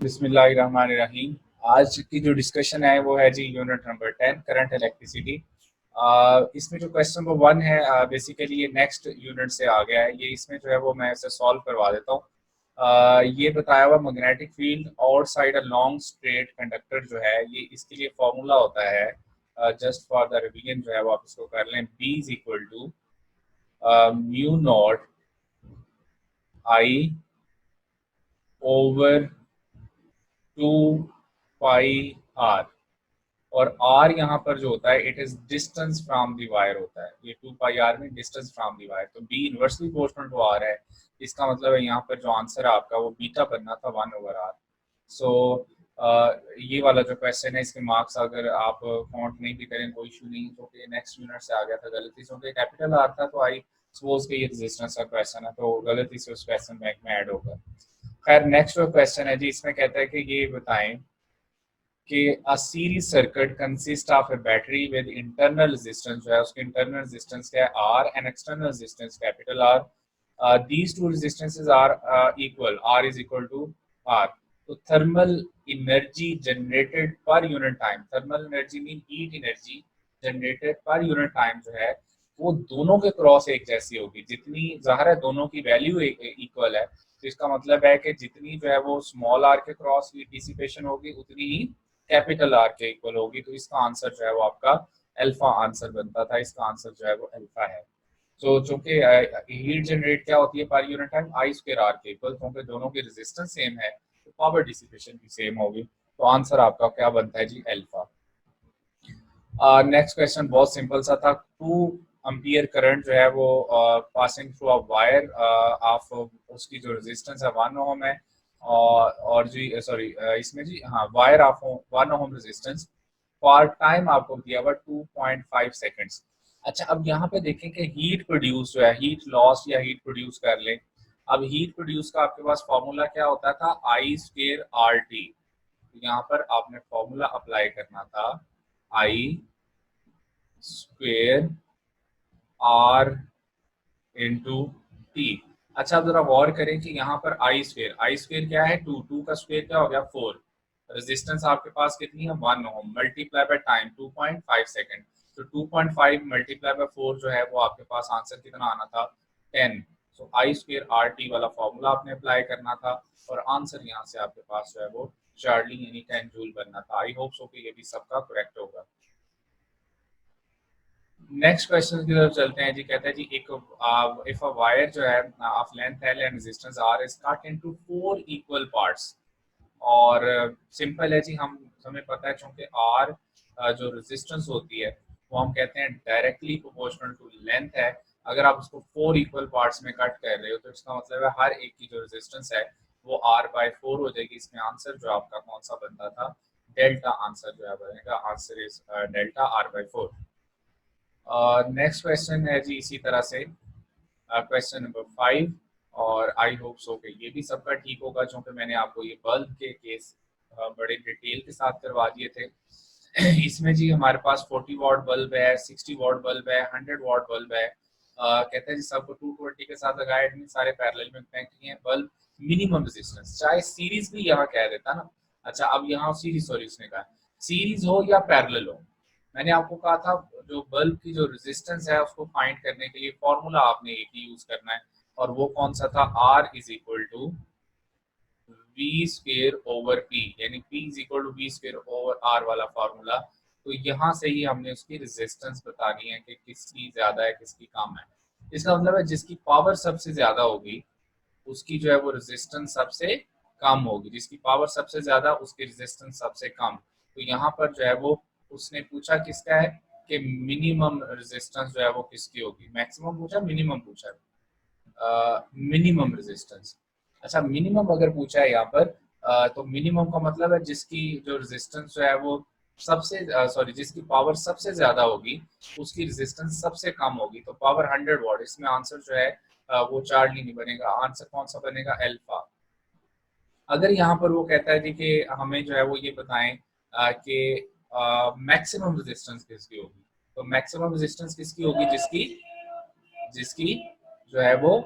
बिस्मिल्लाहिर्रहमानिर्रहीम। आज की जो डिस्कशन है वो है जी यूनिट नंबर 10 करंट इलेक्ट्रिसिटी। इसमें जो क्वेश्चन नंबर 1 है बेसिकली ये नेक्स्ट यूनिट से आ गया है। ये इसमें जो है वो मैं इसे सॉल्व करवा देता हूँ। ये बताया हुआ मैग्नेटिक फील्ड और side a long straight conductor जो है ये इसके लिए फॉर्मूला होता है। जस्ट फॉर द रिवीजन जो है वो आप इसको कर लें। B is equal to mu naught I over 2 pi R. और आर यहाँ पर जो होता है it is distance from the wire होता है। ये 2 पाई आर में डिस्टेंस फ्रॉम द वायर, तो B inversely proportional to R है। इसका मतलब है यहाँ पर जो आंसर है आपका वो बीटा बनना था 1/r। सो ये वाला जो क्वेश्चन है इसके मार्क्स अगर आप काउंट नहीं भी करें कोई इशू नहीं, क्योंकि नेक्स्ट यूनिट से आ गया था गलती से, क्योंकि कैपिटल आर था तो आई सपोज के ये रेजिस्टेंस का क्वेश्चन है तो गलती से उस क्वेश्चन बैंक में ऐड होगा। खैर नेक्स्ट जो क्वेश्चन है जी इसमें कहता है कि ये बताएं कि a series circuit consists of a battery with internal resistance जो है उसकी internal resistance क्या है R and external resistance capital R. These two resistances are equal. R is equal to R. तो thermal energy generated per unit time, thermal energy mean heat energy generated per unit time जो है वो दोनों के cross एक जैसी होगी। जितनी ज़ाहिर है दोनों की वैल्यू इक्वल है, तो इसका मतलब है कि जितनी जो है वो स्मॉल आर के क्रॉस हीट डिसिपेशन होगी उतनी ही कैपिटल आर के इक्वल होगी। तो इसका आंसर जो है वो आपका अल्फा आंसर बनता था। इसका आंसर जो है वो अल्फा है। तो चूंकि हीट जनरेट क्या होती है पर unit time I square R के इक्वल, क्योंकि दोनों की रेजिस्टेंस सेम है तो पावर डिसिपेशन भी सेम होगी। तो आंसर आपका क्या बनता है जी अल्फा। नेक्स्ट क्वेश्चन बहुत सिंपल सा था। 2 एम्पियर करंट जो है वो passing through a wire of, उसकी जो रेजिस्टेंस है 1 ओम है और जी सॉरी इसमें जी हाँ wire of 1 ohm resistance for time आपको दिया हुआ 2.5 सेकेंड्स। अच्छा अब यहाँ पे देखें कि हीट प्रोड्यूस जो है, हीट लॉस या हीट प्रोड्यूस कर लें। अब हीट प्रोड्यूस का आपके पास फॉर्मूला क्या होता था, आई स्क्वायर आर टी। यहाँ पर आपने फॉर्मूला अप्लाई करना था I square R into T. अच्छा अब जरा गौर करें कि यहाँ पर आई स्क्वेयर क्या है 2, 2 का स्क्वेयर क्या हो गया 4। रेजिस्टेंस आपके पास कितनी है 1 ओम मल्टीप्लाई बाय टाइम 2.5 सेकेंड। तो 2.5 मल्टीप्लाई बाय 4 जो है वो आपके पास आंसर कितना आना था 10। सो आई स्क्वेयर आर टी वाला फॉर्मूला आपने अप्लाई करना था और आंसर यहाँ से आपके पास जो है वो चार्ली यानी 10 जूल बनना था। आई होप सो कि ये भी सबका करेक्ट होगा। नेक्स्ट क्वेश्चन की तरफ चलते हैं जी। कहते हैं जी एक इफ अ वायर जो है of length L and resistance R is cut into 4 equal parts. और सिंपल है जी, हम हमें पता है चूंकि आर जो रेजिस्टेंस होती है वो हम कहते हैं डायरेक्टली प्रोपोर्शनल टू लेंथ है। अगर आप उसको 4 इक्वल पार्ट्स में कट कर रहे हो तो इसका मतलब है हर एक की जो रेजिस्टेंस है वो r/4 हो जाएगी। इसमें आंसर जो आपका कौन सा बनता था डेल्टा आंसर जो है बनेगा। Answer is delta r/4। Next question है जी इसी तरह से क्वेश्चन नंबर 5। और आई होप सो कि ये भी सबका ठीक होगा क्योंकि मैंने आपको ये बल्ब के केस बड़े डिटेल के साथ करवा दिए थे। इसमें जी हमारे पास 40 वॉट बल्ब है, 60 वॉट बल्ब है, 100 वॉट बल्ब है। कहते हैं जी सबको 220 के साथ लगाया, सारे पैरेलल में कनेक्ट किए हैं। बल्ब मिनिमम रेजिस्टेंस चाहे सीरीज भी यहाँ कह देता ना। अच्छा अब यहाँ सीरीज, सॉरी उसने कहा सीरीज हो या पैरेलल हो। मैंने आपको कहा था जो बल्ब की जो रेजिस्टेंस है उसको फाइंड करने के लिए फॉर्मूला आपने एक ही यूज करना है और वो कौन सा था, R is equal to V square over P, यानी P is equal to V square over R वाला फॉर्मूला। तो यहाँ से ही हमने उसकी रेजिस्टेंस बतानी है कि किसकी ज्यादा है किसकी कम है। इसका मतलब है जिसकी पावर सबसे ज्यादा होगी उसकी जो है वो रेजिस्टेंस सबसे कम होगी, जिसकी पावर सबसे ज्यादा उसकी रेजिस्टेंस सबसे कम। तो यहाँ पर जो है वो उसने पूछा किसका है कि मिनिमम रेजिस्टेंस जो है वो किसकी होगी। मैक्सिमम पूछा मिनिमम पूछा, मिनिमम रेजिस्टेंस। अच्छा मिनिमम अगर पूछा है यहाँ पर तो मिनिमम का मतलब है जिसकी जो रेजिस्टेंस जो है वो सबसे सॉरी जिसकी पावर सबसे ज्यादा होगी उसकी रेजिस्टेंस सबसे कम होगी। तो पावर 100 वॉट, इसमें आंसर जो है वो चार्ली नहीं बनेगा। आंसर कौन सा बनेगा अल्फा। अगर यहाँ पर वो कहता है जी कि हमें जो है वो ये बताएं कि मैक्सिमम रेजिस्टेंस किसकी होगी, तो मैक्सिमम रेजिस्टेंस किसकी होगी जिसकी जिसकी जो है वो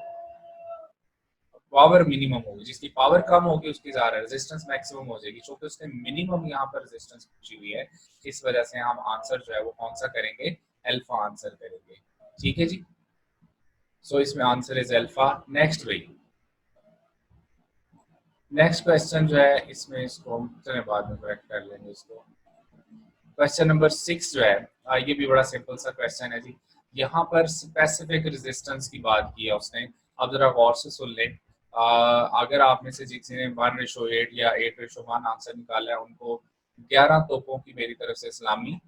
पावर मिनिमम होगी, जिसकी पावर कम होगी उसकी ज्यादा रेजिस्टेंस मैक्सिमम हो जाएगी, क्योंकि उसने मिनिमम यहाँ पर रेजिस्टेंस पूछी हुई है, इस वजह से हम आंसर जो है वो कौन सा करेंगे, अल्फा आंसर करेंगे। ठीक है जी, सो इसमें आंसर इज अल्फा। नेक्स्ट भाई, नेक्स्ट क्वेश्चन जो है इसमें, इसको चले बाद में करेक्ट कर लेंगे इसको। क्वेश्चन नंबर 6 जो है ये भी बड़ा सिंपल सा क्वेश्चन है जी। यहाँ पर स्पेसिफिक रेजिस्टेंस की बात की है उसने। अब जरा गौर से सुन लें। अगर आप में से किसी ने 1:8 या 8:1 आंसर निकाला है, उनको 11 तोपों की मेरी तरफ से सलामी।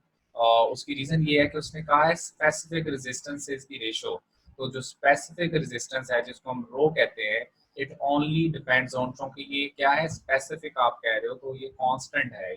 उसकी रीजन ये है कि उसने कहा है स्पेसिफिक रेजिस्टेंस से इसकी रेशो। तो जो स्पेसिफिक रेजिस्टेंस है जिसको हम रो कहते हैं, इट ओनली डिपेंड्स ऑन, क्योंकि ये क्या है स्पेसिफिक आप कह रहे हो तो ये कांस्टेंट है।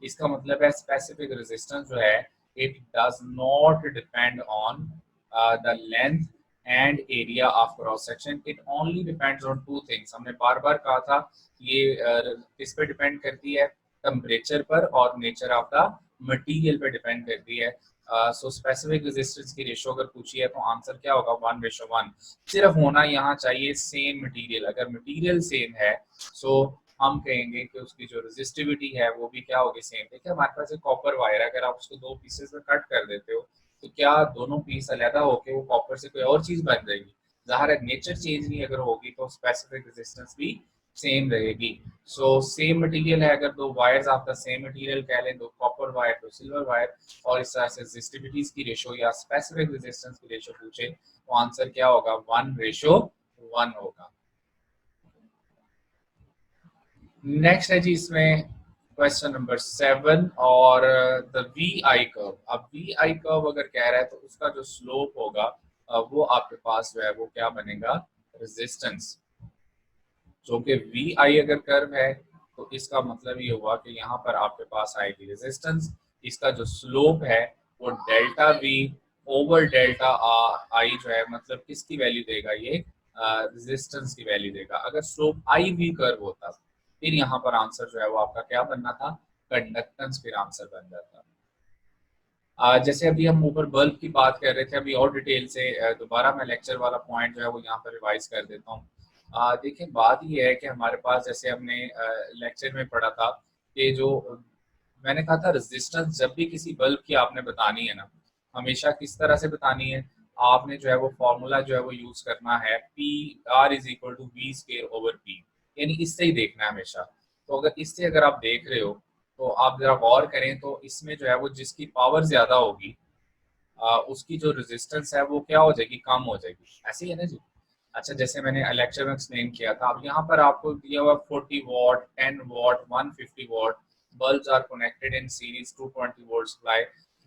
इसका मतलब है स्पेसिफिक रेजिस्टेंस जो है it does not depend on the length and area of cross section, it only depends on two things. हमने बार बार कहा था ये किस पे डिपेंड करती है, टेम्परेचर पर और नेचर ऑफ द मटेरियल पे डिपेंड करती है। सो स्पेसिफिक रेजिस्टेंस की रेशो अगर पूछी है तो आंसर क्या होगा, 1:1। सिर्फ होना यहाँ चाहिए सेम मटेरियल। अगर मटेरियल सेम है सो हम कहेंगे कि उसकी जो रेजिस्टिविटी है वो भी क्या होगी, सेम। देखिए हमारे पास एक कॉपर वायर है, अगर आप उसको 2 पीसेस में कट कर देते हो तो क्या दोनों पीस अलग होके वो कॉपर से कोई और चीज बन जाएगी? ज़ाहिर है नेचर चेंज नहीं अगर होगी तो स्पेसिफिक रेजिस्टेंस भी सेम रहेगी। सो सेम मटेरियल है, अगर 2 वायर्स आपका सेम मटेरियल कह लें, 2 कॉपर वायर 2 सिल्वर वायर, और इस तरह से रेजिस्टिविटीज की रेशो या स्पेसिफिक रेजिस्टेंस की रेशो पूछे तो आंसर क्या होगा, 1:1 होगा। नेक्स्ट है जी इसमें क्वेश्चन नंबर 7 और द वी आई कर्व। अब वी आई कर्व अगर कह रहा है तो उसका जो स्लोप होगा वो आपके पास जो है वो क्या बनेगा, रेजिस्टेंस। जो कि वी आई अगर कर्व है तो इसका मतलब ये हुआ कि यहाँ पर आपके पास आएगी रेजिस्टेंस, इसका जो स्लोप है वो डेल्टा वी ओवर डेल्टा आई जो है, मतलब किसकी वैल्यू देगा, ये रेजिस्टेंस की वैल्यू देगा। अगर स्लोप आई वी कर्व होता फिर यहाँ पर आंसर जो है वो आपका क्या बनना था, कंडक्टेंस फिर आंसर बन जाता। जैसे अभी हम ऊपर बल्ब की बात कर रहे थे, अभी और डिटेल से दोबारा मैं लेक्चर वाला पॉइंट जो है वो यहाँ पर रिवाइज कर देता हूँ। देखिए बात ये है कि हमारे पास जैसे हमने लेक्चर में पढ़ा था कि जो मैंने कहा था रेजिस्टेंस जब भी किसी बल्ब की आपने बतानी है ना, हमेशा किस तरह से बतानी है, आपने जो है वो फॉर्मूला जो है वो यूज करना है P R is equal to V square over P, यानी इससे ही देखना है हमेशा। तो अगर इससे अगर आप देख रहे हो तो आप जरा गौर करें तो इसमें जो है वो जिसकी पावर ज्यादा होगी उसकी जो रेजिस्टेंस है वो क्या हो जाएगी, कम हो जाएगी। ऐसे ही है ना जी। अच्छा जैसे मैंने लेक्चर में एक्सप्लेन किया था, अब यहाँ पर आपको दिया हुआ 40 what 10 what 150 what bulbs are connected in series 220 volt supply,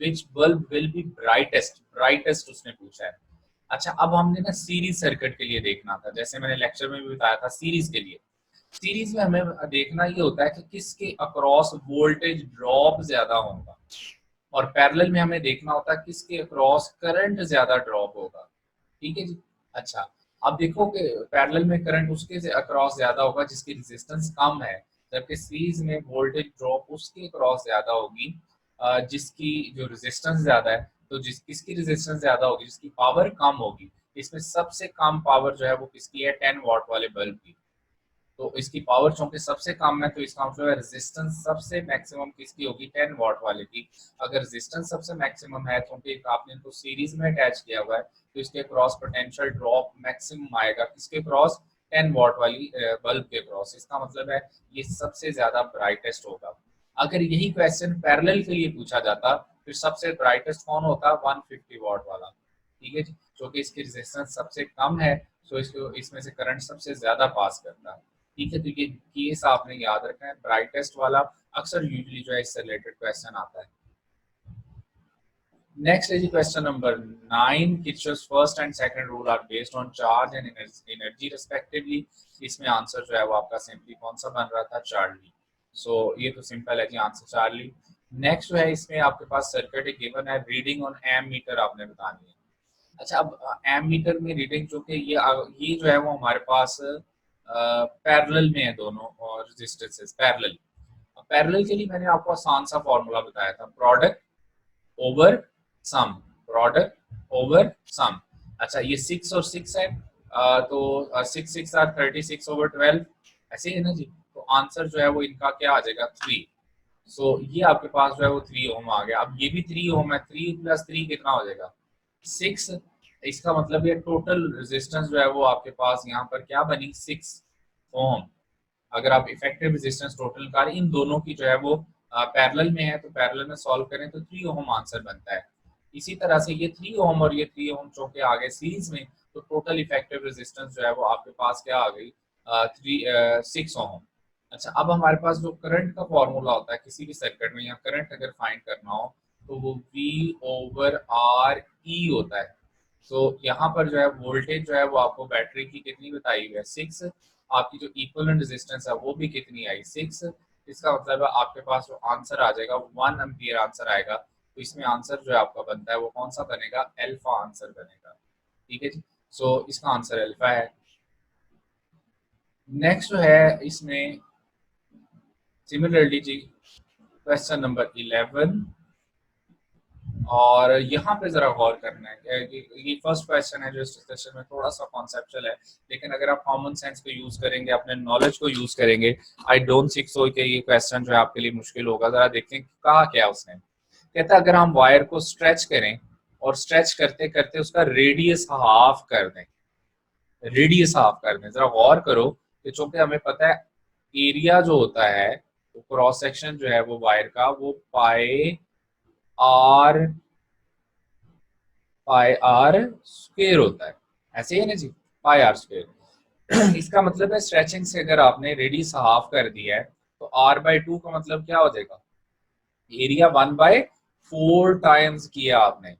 which bulb will be brightest उसने पूछा है। अच्छा अब हमने ना सीरीज सर्किट के लिए देखना था, जैसे मैंने लेक्चर में भी बताया था सीरीज के लिए। सीरीज में हमें देखना ये होता है कि किसके अक्रॉस वोल्टेज ड्रॉप ज्यादा होगा, और पैरेलल में हमें देखना होता है किसके अक्रॉस करंट ज्यादा ड्रॉप होगा। ठीक है जी। अच्छा अब देखो कि पैरेलल में करंट उसके से अक्रॉस ज्यादा होगा जिसकी रेजिस्टेंस कम है, जबकि सीरीज में वोल्टेज ड्रॉप उसके अक्रॉस ज्यादा होगी जिसकी जो रेजिस्टेंस ज्यादा है। तो किसकी रेजिस्टेंस ज्यादा होगी, जिसकी पावर कम होगी। इसमें सबसे कम पावर जो है वो किसकी है, 10 वॉट वाले बल्ब की। तो इसकी पावर चूंकि सबसे कम है तो इसका मतलब है रेजिस्टेंस सबसे मैक्सिमम किसकी होगी, 10 वॉट वाले की। अगर रेजिस्टेंस सबसे मैक्सिमम है क्योंकि आपने इनको सीरीज में अटैच किया हुआ है तो इसके क्रॉस पोटेंशियल ड्रॉप मैक्सिमम आएगा किसके क्रॉस, 10 वॉट वाली बल्ब के क्रॉस। इसका मतलब है ये सबसे ज्यादा ब्राइटेस्ट होगा। अगर यही क्वेश्चन पैरेलल के लिए पूछा जाता फिर सबसे ब्राइटेस्ट कौन होता, 150 वॉट वाला। ठीक है जी, क्योंकि इसकी रेजिस्टेंस सबसे कम है तो इसको इसमें से करंट सबसे ज्यादा पास करता है। ठीक है, तो ये केस आपने याद रखना है, ब्राइटेस्ट वाला अक्सर यूजुअली जो है इससे रिलेटेड क्वेश्चन आता है। नेक्स्ट है जी question number 9, Kirchhoff's first and second rule are based on charge and energy respectively. इसमें आंसर जो है वो आपका सिंपली कौन सा बन रहा था, चार्ली। सो ये तो सिंपल है जी, आंसर चार्ली। नेक्स्ट जो है इसमें आपके पास सर्किट गिवन है, रीडिंग ऑन एम मीटर आपने बतानी है। अच्छा अब एम मीटर में रीडिंग जो कि ये जो है वो हमारे पास पैरेलल में है दोनों और रेजिस्टेंसेस पैरेलल। पैरेलल के लिए मैंने आपको आसान सा फॉर्मूला बताया था, product over sum, product over sum. अच्छा ये 6 और 6 है तो 6 6 आर 36/12 ऐसे ही है ना जी। तो आंसर जो है वो इनका क्या आ जाएगा 3। सो ये आपके पास जो है वो 3 ओम आ गया। अब ये भी 3 ओम है, 3 + 3 कितना हो जाएगा 6। इसका मतलब ये टोटल रेजिस्टेंस जो है वो आपके पास यहाँ पर क्या बनी 6 ओम। अगर आप इफेक्टिव रेजिस्टेंस टोटल निकालें इन दोनों की जो है वो पैरेलल में है, तो पैरेलल में सॉल्व करें तो 3 ओम आंसर बनता है। इसी तरह से ये 3 ओम और ये 3 ओम चौके आ गए सीरीज में, तो टोटल इफेक्टिव रेजिस्टेंस जो है वो आपके पास क्या आ गई 6 ओम। अच्छा, अब हमारे पास जो करंट का फॉर्मूला होता है किसी भी सर्किट में, या करंट अगर फाइंड करना हो तो वो V/R होता है। तो यहाँ पर जो है वोल्टेज जो है वो आपको बैटरी की कितनी बताई हुई है 6। आपकी जो इक्विवेलेंट रेजिस्टेंस है वो भी कितनी आई 6। इसका मतलब है आपके पास जो आंसर आ जाएगा 1 एम्पियर आंसर आएगा। तो इसमें आंसर जो है आपका बनता है वो कौन सा बनेगा, अल्फा आंसर बनेगा। ठीक है जी। सो इसका आंसर अल्फा है। नेक्स्ट जो है इसमें सिमिलरली जी क्वेश्चन नंबर 11, और यहाँ पे जरा गौर करना है कि ये फर्स्ट क्वेश्चन है जो इस सेशन में थोड़ा सा कॉन्सेप्चुअल है, लेकिन अगर आप कॉमन सेंस को यूज करेंगे, अपने नॉलेज को यूज करेंगे, आई डोंट थिंक सो कि ये क्वेश्चन जो है आपके लिए मुश्किल होगा। जरा देखते हैं कहा क्या उसने। कहता है अगर हम वायर को स्ट्रेच करें और स्ट्रेच करते करते उसका रेडियस हाफ कर दें, रेडियस हाफ कर दें, जरा गौर करो कि चूंकि हमें पता है एरिया जो होता है तो क्रॉस सेक्शन जो है वो वायर का वो आर पाई आर स्क्वेयर होता है, ऐसे ही है ना जी, पाई आर स्क्वेयर। इसका मतलब है स्ट्रेचिंग से अगर आपने रेडियस हाफ कर दिया है तो R/2 का मतलब क्या हो जाएगा, एरिया 1/4 टाइम्स किया आपने।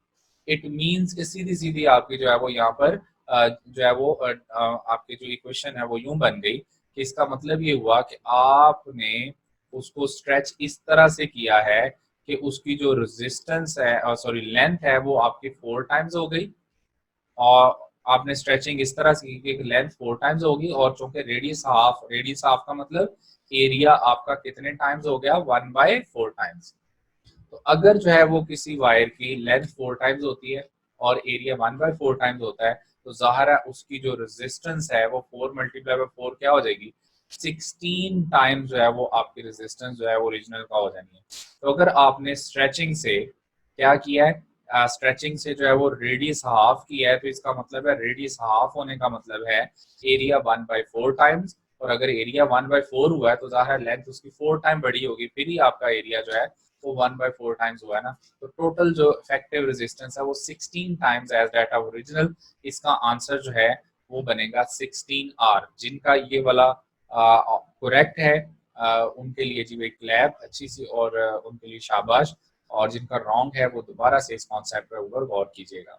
इट मींस कि सीधी सीधी आपकी जो है वो यहाँ पर जो है वो आपकी जो इक्वेशन है वो यूं बन गई कि इसका मतलब ये हुआ कि आपने उसको स्ट्रेच इस तरह से किया है कि उसकी जो रेजिस्टेंस है, सॉरी लेंथ है, वो आपकी 4 टाइम्स हो गई। और आपने स्ट्रेचिंग इस तरह से की कि लेंथ 4 टाइम्स होगी, और चूंकि रेडियस हाफ का मतलब एरिया आपका कितने टाइम्स हो गया 1/4 टाइम्स। तो अगर जो है वो किसी वायर की लेंथ 4 टाइम्स होती है और एरिया 1/4 टाइम्स होता है, तो जाहिर है उसकी जो रेजिस्टेंस है वो 4 × 4 क्या हो जाएगी 16 टाइम्स जो है वो आपकी रेजिस्टेंस जो है वो ओरिजिनल का हो जानी है। तो अगर आपने स्ट्रेचिंग से क्या किया है, स्ट्रेचिंग से जो है वो रेडियस हाफ किया है, तो इसका मतलब है रेडियस हाफ होने का मतलब है एरिया 1/4 टाइम्स। और अगर एरिया 1/4 हुआ है तो जाहिर लेंथ उसकी 4 टाइम बड़ी होगी, फिर ही आपका एरिया जो है वो 1/4 टाइम्स हुआ है ना। तो टोटल जो इफेक्टिव रेजिस्टेंस है वो 16 times as that of original. इसका आंसर जो है वो बनेगा 16R। जिनका ये वाला करेक्ट है उनके लिए जी एक क्लैप अच्छी सी, और उनके लिए शाबाश। और जिनका रॉन्ग है वो दोबारा से इस कॉन्सेप्ट पर ऊपर गौर कीजिएगा।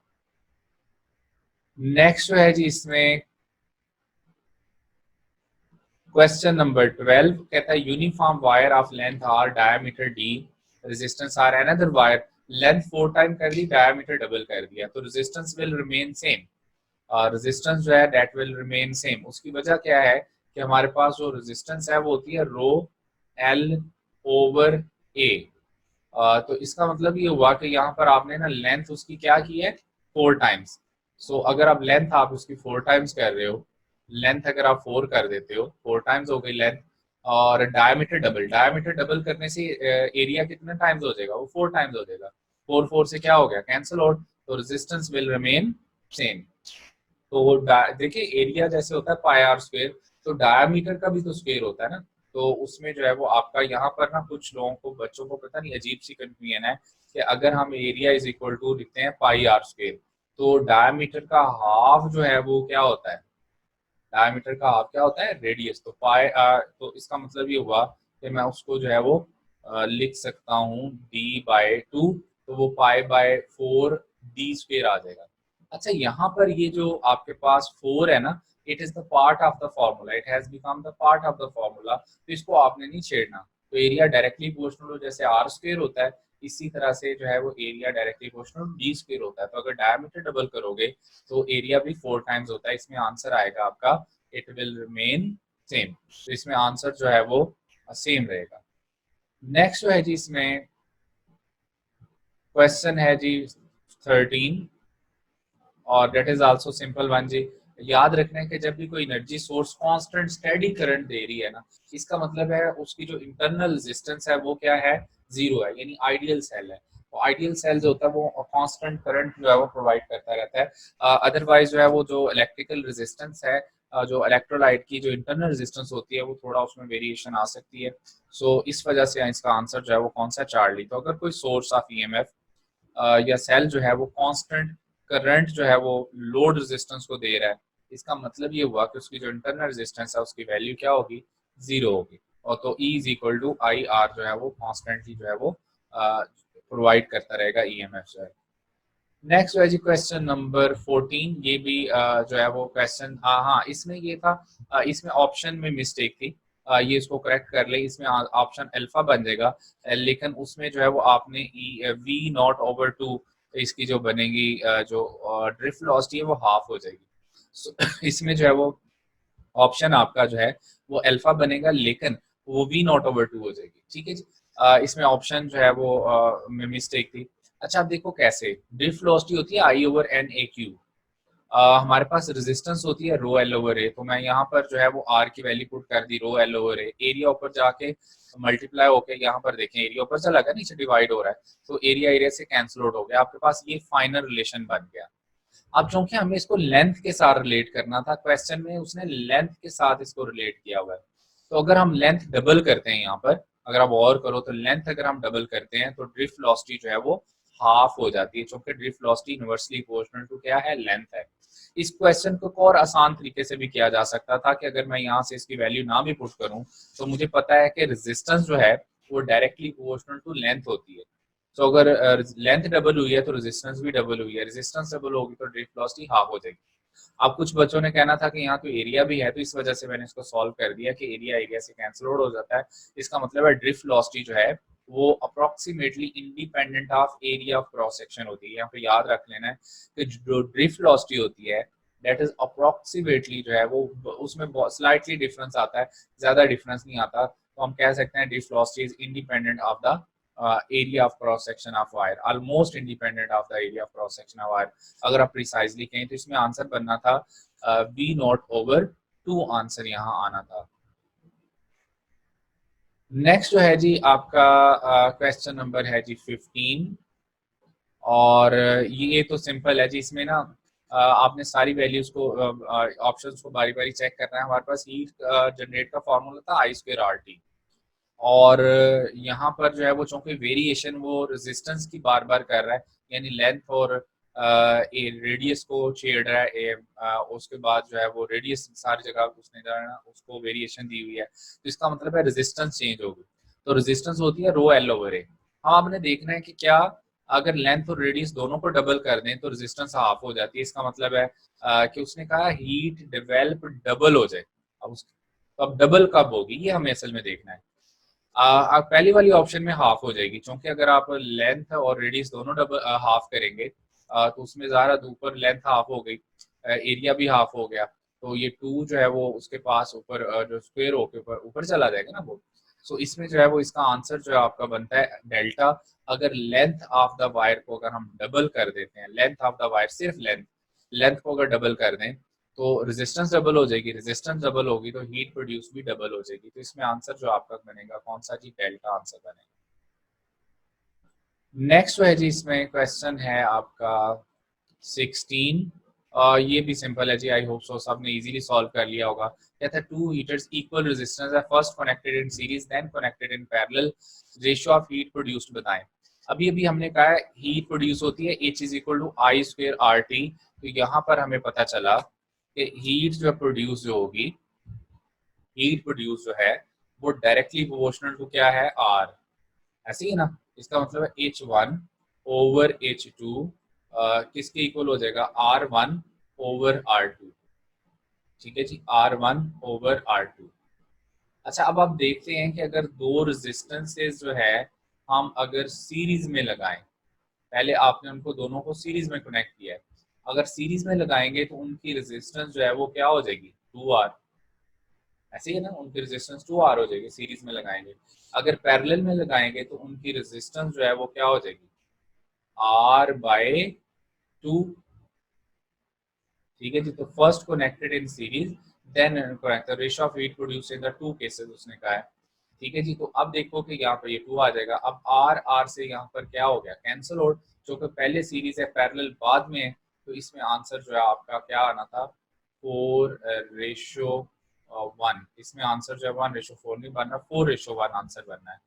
नेक्स्ट जो है जी इसमें क्वेश्चन नंबर 12 कहता है uniform wire of length R diameter D resistance R another wire length 4 time कर दी डायमीटर डबल कर दिया, तो resistance will remain same. Resistance जो है दैट विल रिमेन सेम। उसकी वजह क्या है कि हमारे पास जो रेजिस्टेंस है वो होती है रो L/A। तो इसका मतलब ये हुआ कि यहाँ पर आपने ना लेंथ उसकी क्या की है 4 टाइम्स। सो अगर आप लेंथ आप उसकी 4 टाइम्स कर रहे हो, लेंथ अगर आप 4 कर देते हो 4 टाइम्स हो गई लेंथ, और डायमीटर डबल करने से एरिया कितने टाइम्स हो जाएगा वो 4 टाइम्स हो जाएगा। 4 से क्या हो गया कैंसिल आउट, तो रेजिस्टेंस विल रिमेन सेम। तो देखिए एरिया जैसे होता है पाई आर स्क्वेयर, तो डायमीटर का भी तो स्क्वेयर होता है ना। तो उसमें जो है वो आपका यहाँ पर ना कुछ लोगों को बच्चों को पता नहीं अजीब सी कंफ्यूजन है कि अगर हम एरिया इज इक्वल टू लिखते हैं पाई आर स्क्वेयर, तो डायमीटर का हाफ जो है वो क्या होता है, डायमीटर का हाफ क्या होता है रेडियस। तो तो इसका मतलब ये हुआ कि मैं उसको जो है वो लिख सकता हूँ D/2, तो वो पाई/4 डी स्क्वेयर आ जाएगा। अच्छा, यहाँ पर ये जो आपके पास 4 है ना, it is the part of the formula, it has become the part of the formula, तो इसको आपने नहीं छेड़ना। तो एरिया डायरेक्टली प्रोपोर्शनल जैसे आर स्क्वेयर होता है, इसी तरह से जो है वो area directly proportional D square होता है। तो अगर डायमीटर डबल करोगे तो एरिया भी 4 टाइम्स होता है। इसमें आंसर आएगा आपका इट विल रिमेन सेम। तो इसमें आंसर जो है वो सेम रहेगा। नेक्स्ट जो है जी इसमें क्वेश्चन है जी 13, और that is also simple one जी। याद रखना है कि जब भी कोई energy source constant steady current दे रही है ना, इसका मतलब है उसकी जो इंटरनल रेजिस्टेंस है वो क्या है, जीरो है, यानी आइडियल सेल है। तो आइडियल सेल जो होता है वो कांस्टेंट करंट जो है वो प्रोवाइड करता रहता है। अदरवाइज जो है वो जो इलेक्ट्रिकल रेजिस्टेंस है, जो इलेक्ट्रोलाइट की जो इंटरनल रेजिस्टेंस होती है वो थोड़ा उसमें वेरिएशन आ सकती है। सो इस वजह से इसका आंसर जो है वो कौन सा, चार्ली। तो अगर कोई सोर्स ऑफ ईएमएफ या सेल जो है वो कांस्टेंट करंट जो है वो लोड रेजिस्टेंस को दे रहा है, इसका मतलब ये हुआ कि उसकी जो इंटरनल रेजिस्टेंस है उसकी वैल्यू क्या होगी, जीरो होगी। और तो E is equal to I R जो है वो कॉन्स्टेंटली जो है वो प्रोवाइड करता रहेगा ईएमएफ जो है। नेक्स्ट है जी क्वेश्चन नंबर 14। ये भी जो है वो क्वेश्चन, हाँ इसमें ये था, इसमें ऑप्शन में मिस्टेक थी, ये इसको करेक्ट कर ले। इसमें ऑप्शन अल्फा बन जाएगा, लेकिन उसमें जो है वो आपने वी नॉट ओवर टू इसकी जो बनेगी, जो ड्रिफ्ट वेलोसिटी है वो हाफ हो जाएगी। So, इसमें जो है वो ऑप्शन आपका जो है वो अल्फा बनेगा, लेकिन वो वी नॉट ओवर टू हो जाएगी। ठीक है जी। इसमें ऑप्शन जो है वो में मिस्टेक थी। अच्छा आप देखो कैसे, ड्रिफ्ट वेलोसिटी होती है I over N A Q, हमारे पास रेजिस्टेंस होती है रो एल ओवर ए। तो मैं यहाँ पर जो है वो आर की वैल्यू पुट कर दी रो एल ओवर ए, एरिया ऊपर जाके मल्टीप्लाई होके यहाँ पर देखें एरिया ऊपर चला गया, नीचे डिवाइड हो रहा है, तो एरिया एरिया से कैंसिल आउट हो गया, आपके पास ये फाइनल रिलेशन बन गया। अब चूंकि हमें इसको लेंथ के साथ रिलेट करना था, क्वेश्चन में उसने लेंथ के साथ इसको रिलेट किया हुआ है। तो अगर हम लेंथ डबल करते हैं यहाँ पर, अगर आप और करो तो लेंथ अगर हम डबल करते हैं तो ड्रिफ्ट वेलोसिटी जो है वो हाफ हो जाती है, क्योंकि drift velocity inversely proportional to क्या है, लेंथ है। इस क्वेश्चन को और आसान तरीके से भी किया जा सकता था कि अगर मैं यहाँ से इसकी वैल्यू ना भी पुट करूँ, तो मुझे पता है कि रेजिस्टेंस जो है वो डायरेक्टली प्रोपोर्शनल टू लेंथ होती है। तो अगर लेंथ डबल हुई है तो रेजिस्टेंस भी डबल हुई है, रेजिस्टेंस डबल होगी तो ड्रिफ्ट वेलोसिटी हाफ हो जाएगी। अब कुछ बच्चों ने कहना था कि यहाँ तो एरिया भी है, तो इस वजह से मैंने इसको सॉल्व कर दिया कि एरिया एरिया से कैंसिल आउट हो जाता है। इसका मतलब है ड्रिफ्ट वेलोसिटी जो है वो approximately independent of area of cross section होती है। यहाँ पे याद रख लेना है कि जो ड्रिफ्ट वेलोसिटी होती है दैट इज अप्रोक्सीमेटली जो है वो, उसमें स्लाइटली डिफरेंस आता है, ज्यादा डिफरेंस नहीं आता। तो हम कह सकते हैं drift velocity is independent of the area of cross section of wire, almost independent of the area of cross section of wire। अगर आप प्रिसाइजली कहें तो इसमें आंसर बनना था v naught over two, answer यहाँ आना था। नेक्स्ट जो है जी आपका क्वेश्चन नंबर है जी 15। और ये तो सिंपल है जी, इसमें ना आपने सारी वैल्यूज को, ऑप्शंस को बारी बारी चेक करना है। हमारे पास हीट जनरेट का फॉर्मूला था आई स्क्वायर आर टी, और यहाँ पर जो है वो चूंकि वेरिएशन वो रेजिस्टेंस की बार बार कर रहा है, यानी लेंथ और रेडियस को छेड़ रहा है, उसके बाद जो है वो रेडियस सारी जगह उसने जो है ना उसको वेरिएशन दी हुई है, तो इसका मतलब है रेजिस्टेंस चेंज होगी। तो रेजिस्टेंस होती है रो एल ओवर ए। हाँ आपने देखना है कि क्या अगर लेंथ और रेडियस दोनों को डबल कर दें तो रेजिस्टेंस हाफ हो जाती है। इसका मतलब है कि उसने कहा हीट डेवेल्प डबल हो जाए। अब तो अब डबल कब होगी ये हमें असल में देखना है। आप पहली वाली ऑप्शन में हाफ हो जाएगी, क्योंकि अगर आप लेंथ और रेडियस दोनों डबल हाफ करेंगे, तो उसमें ज़्यादा ऊपर लेंथ हाफ हो गई, एरिया भी हाफ हो गया, तो ये टू जो है वो उसके पास ऊपर जो स्क्वायर होके ऊपर ऊपर चला जाएगा ना वो। सो इसमें जो है वो इसका आंसर जो है आपका बनता है डेल्टा। अगर लेंथ ऑफ द वायर को अगर हम डबल कर देते हैं, लेंथ ऑफ द वायर सिर्फ लेंथ, लेंथ को अगर डबल कर दें तो रेजिस्टेंस डबल हो जाएगी, रेजिस्टेंस डबल होगी तो हीट प्रोड्यूस भी डबल हो जाएगी। तो इसमें आंसर जो आपका बनेगा कौन सा जी, डेल्टा आंसर बनेगा। नेक्स्ट है जी, इसमें क्वेश्चन है आपका 16। ये भी सिंपल है जी, आई होप सो सबने इजीली सॉल्व कर लिया होगा। कहता है टू हीटर्स इक्वल रेजिस्टेंस है, first connected in series then connected in parallel, ratio of heat produced बताएं। अभी अभी हमने कहा है हीट प्रोड्यूस होती है H is equal to I square R T. तो यहाँ पर हमें पता चला कि हीट जो प्रोड्यूस जो होगी, हीट प्रोड्यूस जो है वो डायरेक्टली प्रोपोर्शनल टू क्या है, आर। ऐसे ही ना, इसका मतलब है H1 ओवर H2 किसके इक्वल हो जाएगा, R1 ओवर R2। ठीक है जी, R1 ओवर R2। अच्छा अब आप देखते हैं कि अगर दो रेजिस्टेंसेस जो है हम अगर सीरीज में लगाएं, पहले आपने उनको दोनों को सीरीज में कनेक्ट किया है, अगर सीरीज में लगाएंगे तो उनकी रेजिस्टेंस जो है वो क्या हो जाएगी, 2R। ऐसे ही ना, उनकी रेजिस्टेंस 2R हो जाएगी सीरीज में लगाएंगे। अगर पैरेलल में लगाएंगे तो उनकी रेजिस्टेंस जो है वो क्या हो जाएगी, R/2। ठीक है जी। तो first connected in series then the ratio of heat produce in the two cases उसने कहा है। ठीक है जी। तो अब देखो कि यहाँ पर ये 2 आ जाएगा। अब आर आर से यहाँ पर क्या हो गया, कैंसिल आउट। जो कि पहले सीरीज है पैरेलल बाद में है, तो इसमें आंसर जो है आपका क्या आना था, 4:1। इसमें आंसर जो है 1:4 नहीं बनना, 4:1 आंसर बनना है।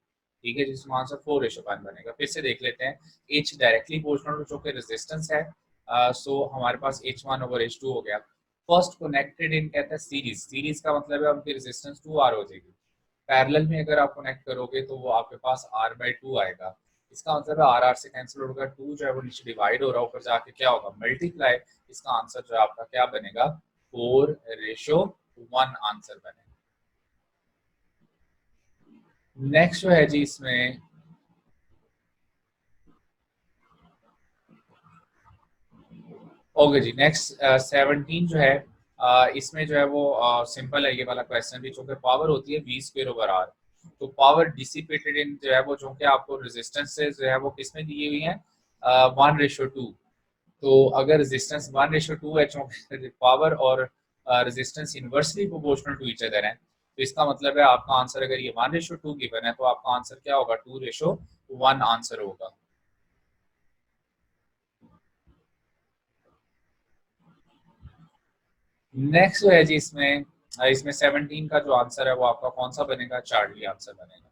ठीक है, जिसमें आंसर 4:1 बनेगा। फिर से देख लेते हैं। एच डायरेक्टली प्रोपोर्शनल टू जो कि रेजिस्टेंस है, सो हमारे पास H1/H2 हो गया। फर्स्ट कनेक्टेड इन कहता है सीरीज, सीरीज का मतलब है आपकी रेजिस्टेंस 2R हो जाएगी। पैरेलल में अगर आप कनेक्ट करोगे तो वो आपके पास R/2 आएगा। इसका मतलब है आर आर से कैंसिल होगा, 2 जो है वो नीचे डिवाइड हो रहा है, ऊपर जाके क्या होगा, मल्टीप्लाई। इसका आंसर जो है आपका क्या बनेगा, 4:1 आंसर बनेगा। नेक्स्ट जो है जी इसमें, ओके जी, नेक्स्ट 17 जो है, इसमें जो है वो सिंपल है ये वाला क्वेश्चन भी। चूंकि पावर होती है V²/R, तो पावर डिसिपेटेड इन जो है वो, जो कि आपको रेजिस्टेंस से जो है वो किसमें दी हुई है, 1:2। तो अगर रेजिस्टेंस 1:2 है, चूंकि पावर और resistance inversely proportional to each other है, तो इसका मतलब है आपका आंसर, अगर ये 1:2 गिवन है, तो आपका आंसर क्या होगा, 2:1 आंसर होगा। नेक्स्ट जो है जी इसमें, इसमें 17 का जो आंसर है वो आपका कौन सा बनेगा, चार्ली आंसर बनेगा।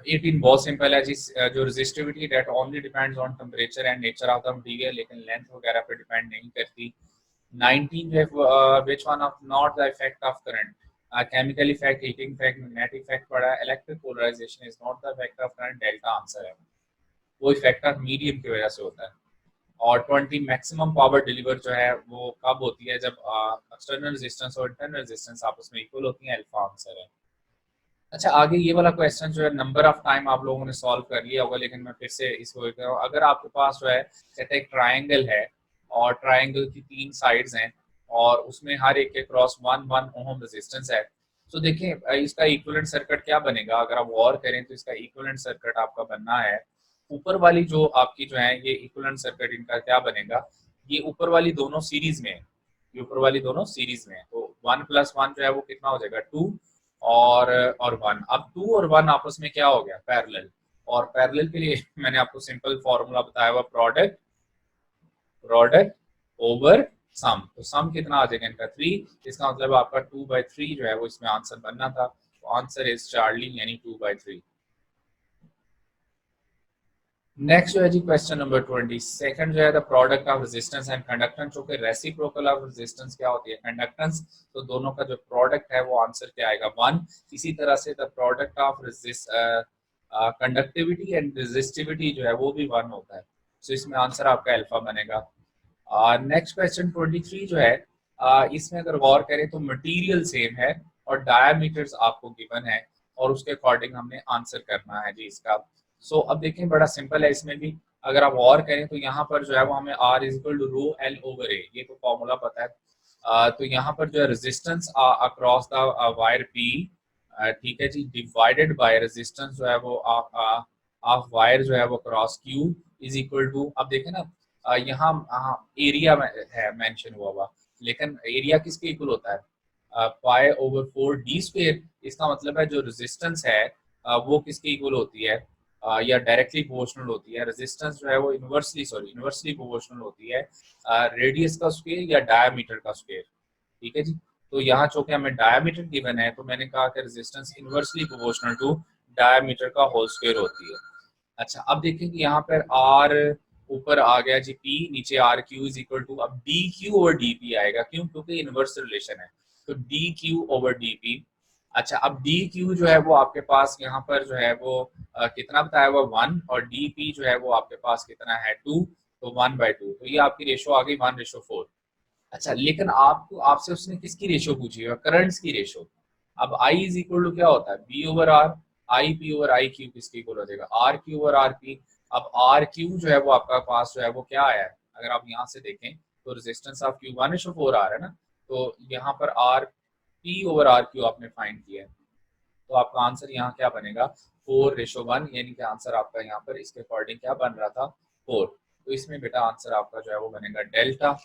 18 बहुत सिंपल है जी। जो resistivity that only depends on temperature and nature of the material, लेकिन लेंथ वगैरह पे डिपेंड नहीं करती। 19 जो है, which one of not the effect of current, chemical effect, heating effect, magnetic effect पड़ा है, electric polarization is not the effect of current, delta answer है। वो इफेक्ट ऑफ मीडियम की वजह से होता है। और 20 मैक्सिमम पावर डिलीवर जो है वो कब होती है, जब एक्सटर्नल रेजिस्टेंस और इंटरनल रेजिस्टेंस आपस में इक्वल होती है, अल्फा आंसर है। अच्छा, आगे ये वाला क्वेश्चन जो है, नंबर ऑफ टाइम आप लोगों ने सॉल्व कर लिया होगा, लेकिन मैं फिर से इसको एक, अगर आपके पास जो है कहते हैं एक ट्राइंगल है, और ट्राइंगल की 3 साइड्स हैं, और उसमें हर एक के क्रॉस 1 ओम रेजिस्टेंस है। तो देखें इसका इक्विवेलेंट सर्किट क्या बनेगा, अगर आप गौर करें तो इसका इक्विवेलेंट सर्किट आपका बनना है, ऊपर वाली जो आपकी जो है ये इक्विवेलेंट सर्किट इनका क्या बनेगा, ये ऊपर वाली दोनों सीरीज में है, ये ऊपर वाली दोनों सीरीज में है, तो 1+1 जो है वो कितना हो जाएगा, 2, और 1। अब 2 और 1 आपस में क्या हो गया, पैरेलल। और पैरेलल के लिए मैंने आपको सिंपल फॉर्मूला बताया हुआ, प्रोडक्ट प्रोडक्ट ओवर सम। तो सम कितना आ जाएगा इनका, 3। इसका मतलब आपका 2/3 जो है वो इसमें आंसर बनना था। तो आंसर इज चार्ली, यानी 2/3। नेक्स्ट जो है जी क्वेश्चन नंबर 20 सेकंड जो है, the product of resistance and conductance, जो कि रेसिप्रोकल ऑफ रेजिस्टेंस क्या होती है, कंडक्टेंस। तो दोनों का जो प्रोडक्ट है वो आंसर क्या आएगा, 1। इसी तरह से the product of conductivity and resistivity जो है वो भी 1 होता है। तो इसमें आंसर आपका अल्फा बनेगा। नेक्स्ट क्वेश्चन 23 जो है, इसमें अगर गौर करें तो मटेरियल सेम है और डायमीटर्स आपको गिवन है, और उसके अकॉर्डिंग हमने आंसर करना है जी इसका। सो अब देखें, बड़ा सिंपल है इसमें भी। अगर आप गौर करें तो यहाँ पर जो है वो हमें R = ρL/A, ये तो फॉर्मूला पता है। तो यहाँ पर जो है resistance across the wire P, ठीक है जी, डिवाइडेड बाय रेजिस्टेंस जो है वो ऑफ वायर जो है वो cross Q is equal to, अब देखें ना, यहाँ एरिया है मेंशन हुआ हुआ, लेकिन एरिया किसके इक्वल होता है, π/4D²। इसका मतलब है जो रेजिस्टेंस है वो किसके इक्वल होती है, या डायरेक्टली प्रोपोर्शनल होती है। रेजिस्टेंस जो है वो इनवर्सली प्रोपोर्शनल होती है रेडियस का स्क्वायर या डायमीटर का स्क्वायर। ठीक है जी। तो यहाँ चूंकि हमें डायमीटर गिवन है, तो मैंने कहा कि resistance inversely proportional to diameter का होल स्क्वायर होती है। अच्छा, अब देखेंगे यहाँ पर आर ऊपर आ गया जी, पी नीचे RQ = अब DQ/DP आएगा, क्यों, क्योंकि इनवर्स रिलेशन है। तो DQ/DP। अच्छा, अब DQ जो है वो आपके पास यहाँ पर जो है वो कितना बताया हुआ, 1, और DP जो है वो आपके पास कितना है, 2। तो 1/2, तो ये आपकी रेशो आ गई 1:4। अच्छा, लेकिन आपको आपसे उसने किसकी रेशो पूछी है, करंट्स की रेशो। अब I = क्या होता है, B/R। IP/IQ किसकी इक्वल हो जाएगा, RQ/RP। अब RQ जो है वो आपका पास जो है वो क्या आया है, अगर आप यहाँ से देखें तो रेजिस्टेंस ऑफ Q 1:4 आ रहा है ना, तो यहाँ पर RP/RQ आपने फाइंड किया है। तो आपका आंसर यहाँ क्या बनेगा, 4:1, यानी कि आंसर आपका यहाँ पर इसके अकॉर्डिंग क्या बन रहा था, 4। तो इसमें बेटा आंसर आपका जो है वो बनेगा डेल्टा।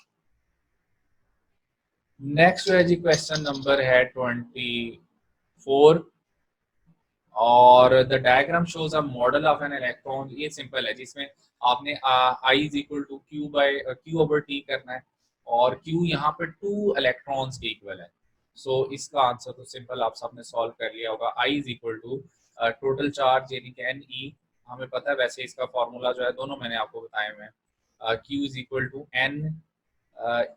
नेक्स्ट जो है जी क्वेश्चन नंबर है 24 और the diagram shows a model of an electron. ये सिंपल है जिसमें आपने I is equal to Q by Q over T करना है और क्यू यहाँ पे 2 इलेक्ट्रॉन्स के इक्वल है। सो इसका आंसर तो सिंपल आप सबने सॉल्व कर लिया होगा। I is equal to total charge यानी कि एन ई, हमें पता है वैसे इसका फॉर्मूला जो है दोनों मैंने आपको बताए हुए हैं। Q is equal to N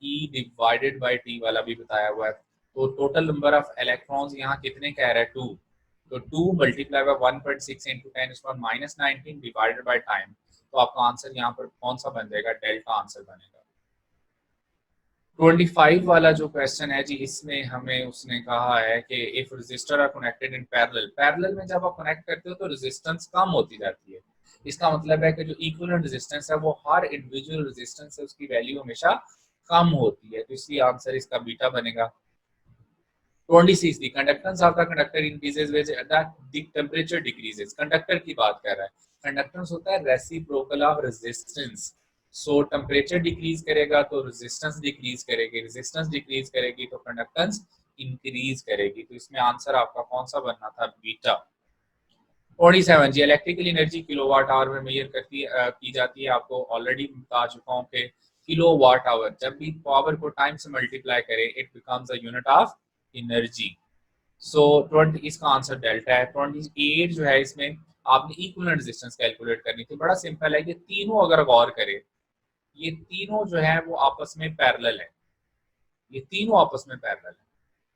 E divided by T वाला भी बताया हुआ है। तो टोटल नंबर ऑफ इलेक्ट्रॉन्स यहाँ कितने कह रहा है 2, तो 2 multiply by 1.6 into 10⁻⁻19 divided by time. तो आपका आंसर यहाँ पर कौन सा बन जाएगा, डेल्टा आंसर बनेगा। 25 वाला जो क्वेश्चन है जी इसमें हमें उसने कहा है कि if resistor are connected in parallel, parallel में जब आप कनेक्ट करते हो तो रेजिस्टेंस कम होती जाती है। इसका मतलब है कि जो इक्विवेलेंट रेजिस्टेंस है वो हर इंडिविजुअल रेजिस्टेंस है उसकी वैल्यू हमेशा कम होती है, तो इसलिए आंसर इसका बीटा बनेगा। 26 the conductance of the conductor increases with the temperature decreases. Conductor की बात कर रहा है, कंडक्टेंस होता है reciprocal of resistance. So temperature decrease करेगा तो रेजिस्टेंस डिक्रीज करेगी, रेजिस्टेंस डिक्रीज करेगी तो कंडक्टेंस इंक्रीज करेगी। तो इसमें आंसर आपका कौन सा बनना था, बीटा। 27 जी इलेक्ट्रिकल एनर्जी किलोवाट आवर में मेजर की जाती है। आपको ऑलरेडी बता चुका हूँ कि किलोवाट आवर जब भी पावर को टाइम से मल्टीप्लाई करे it becomes a unit of energy. So 20 इसका आंसर डेल्टा है। 28 जो है इसमें आपने इक्विवेलेंट रेजिस्टेंस कैलकुलेट करनी थी। बड़ा सिंपल है, ये तीनों अगर गौर करें ये तीनों जो है वो आपस में पैरेलल है, ये तीनों आपस में पैरेलल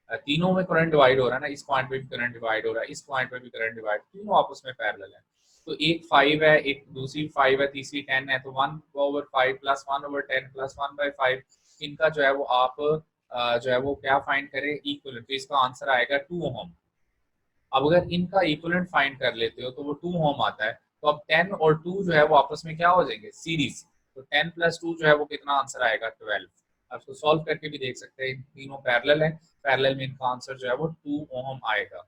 है। तीनों में करंट डिवाइड हो रहा है ना, इस पॉइंट पे भी करंट डिवाइड हो रहा है, इस पॉइंट पे भी करंट डिवाइड, तीनों आपस में पैरेलल है। तो एक 5 है, एक दूसरी 5 है, तीसरी 10 है, तो 1/5 प्लस 1/10 प्लस 1/5 इनका जो है वो आप जो है वो क्या फाइंड करें, इक्विवेलेंट। तो इसका आंसर आएगा 2 ओम। अब अगर इनका इक्विवेलेंट फाइंड कर लेते हो तो वो 2 ओम आता है। तो अब 10 और 2 जो है वो आपस में क्या हो जाएंगे, सीरीज। तो 10 प्लस 2 जो है वो कितना आंसर आएगा, 12। अब इसको सॉल्व करके भी देख सकते हैं, तीनों पैरेलल है, पैरेलल में इनका आंसर जो है वो 2 ओम आएगा।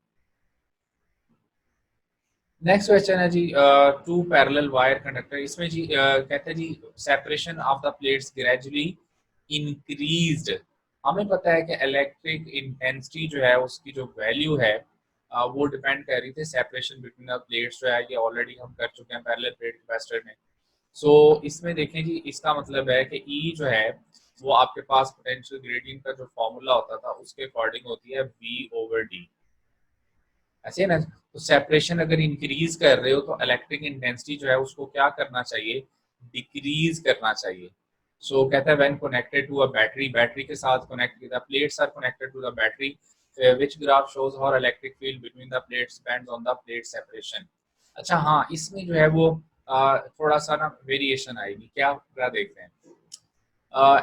नेक्स्ट क्वेश्चन है जी टू पैरेलल वायर कंडक्टर। इसमें जी कहते हैं जी separation of the plates gradually increased. हमें पता है कि इलेक्ट्रिक इंटेंसिटी जो है उसकी जो वैल्यू है वो डिपेंड कर रही थी सेपरेशन बिटवीन द प्लेट्स जो है, ये ऑलरेडी हम कर चुके हैं पैरेलल प्लेट कैपेसिटर में। सो इसमें देखें जी इसका मतलब है कि ई जो है वो आपके पास पोटेंशियल ग्रेडियंट का जो फॉर्मूला होता था उसके अकॉर्डिंग होती है V/D, ऐसे ना। तो सेपरेशन अगर इंक्रीज कर रहे हो तो इलेक्ट्रिक इंटेंसिटी जो है उसको क्या करना चाहिए, डिक्रीज करना चाहिए। सो कहता है when connected to a battery, battery के साथ कनेक्ट किया, plates are connected to the battery which graph shows how electric field between the plates depends on the plate separation. अच्छा हाँ, इसमें जो है वो थोड़ा सा ना वेरिएशन आएगी, क्या देखते हैं।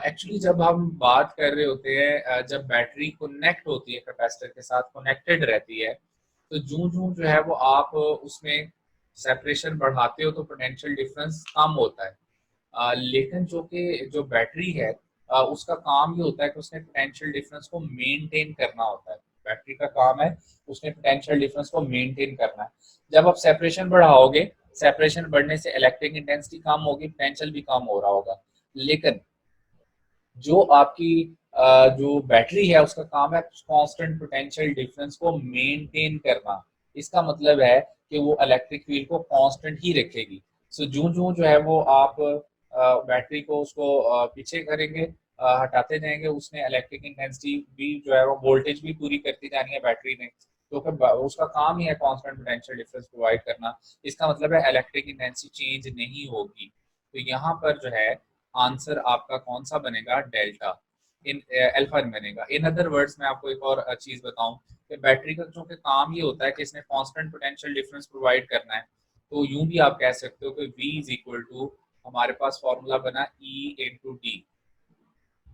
एक्चुअली जब हम बात कर रहे होते हैं जब बैटरी कनेक्ट होती है कैपेसिटर के साथ कनेक्टेड रहती है, तो जूं जूं जो है वो आप उसमें सेपरेशन बढ़ाते हो तो पोटेंशियल डिफरेंस कम होता है। लेकिन जो बैटरी है उसका काम ये होता है कि उसने पोटेंशियल डिफरेंस को मेंटेन करना होता है। बैटरी का काम है उसने पोटेंशियल डिफरेंस को मेंटेन करना है। जब आप सेपरेशन बढ़ाओगे, सेपरेशन बढ़ने से इलेक्ट्रिक इंटेंसिटी कम होगी, पोटेंशियल भी कम हो रहा होगा। लेकिन जो आपकी जो बैटरी है उसका काम है कांस्टेंट पोटेंशियल डिफरेंस को मेंटेन करना। इसका मतलब है कि वो इलेक्ट्रिक फील्ड को कांस्टेंट ही रखेगी। सो जूं जूं जो है वो आप बैटरी को उसको पीछे करेंगे, हटाते जाएंगे, उसने इलेक्ट्रिक इंटेंसिटी भी जो है वो वोल्टेज भी पूरी करती जानी है बैटरी ने। तो उसका काम ही है कांस्टेंट पोटेंशियल डिफरेंस प्रोवाइड करना। इसका मतलब है इलेक्ट्रिक इंटेंसिटी चेंज नहीं होगी। तो यहाँ पर जो है आंसर आपका कौन सा बनेगा, डेल्टा इन अल्फा बनेगा। इन अदर वर्ड्स में आपको एक और चीज बताऊं कि बैटरी का चूंकि काम ये होता है कि इसने कांस्टेंट पोटेंशियल डिफरेंस प्रोवाइड करना है, तो यूं भी आप कह सकते हो कि V इज इक्वल टू हमारे पास फॉर्मूला बना E/D।